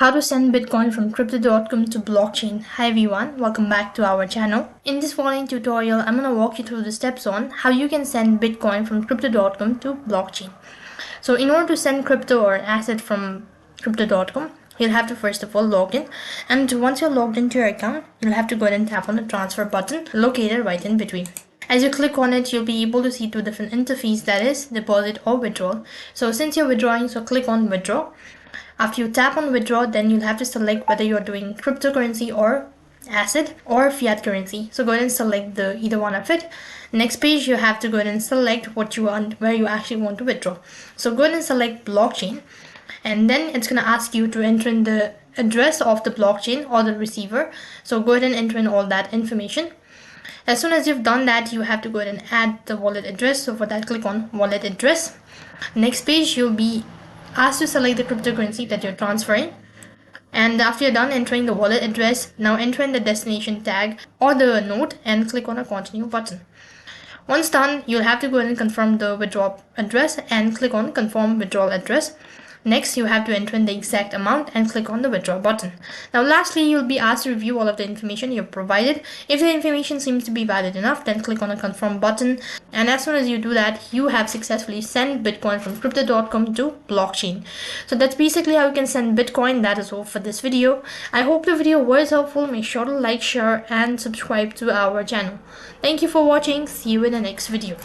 How to send Bitcoin from crypto.com to blockchain. Hi everyone, welcome back to our channel. In this following tutorial, I'm going to walk you through the steps on how you can send Bitcoin from crypto.com to blockchain. So in order to send crypto or asset from crypto.com, you'll have to first of all log in, and once you're logged into your account, you'll have to go ahead and tap on the transfer button located right in between. As you click on it, you'll be able to see two different interfaces, that is deposit or withdrawal. So since you're withdrawing, so click on withdraw. After you tap on withdraw, then you'll have to select whether you're doing cryptocurrency or asset or fiat currency. So go ahead and select either one of it. Next page, you have to go ahead and select what you want, where you actually want to withdraw. So go ahead and select blockchain, and then it's going to ask you to enter in the address of the blockchain or the receiver. So go ahead and enter in all that information. As soon as you've done that, you have to go ahead and add the wallet address. So for that, click on wallet address. Next page, you'll be asked to select the cryptocurrency that you're transferring. And after you're done entering the wallet address, now enter in the destination tag or the node and click on a continue button. Once done, you'll have to go ahead and confirm the withdrawal address and click on confirm withdrawal address. Next, you have to enter in the exact amount and click on the withdraw button. Now lastly, you'll be asked to review all of the information you've provided. If the information seems to be valid enough, then click on the confirm button. And as soon as you do that, you have successfully sent Bitcoin from crypto.com to blockchain. So that's basically how you can send Bitcoin. That is all for this video. I hope the video was helpful. Make sure to like, share and subscribe to our channel. Thank you for watching. See you in the next video.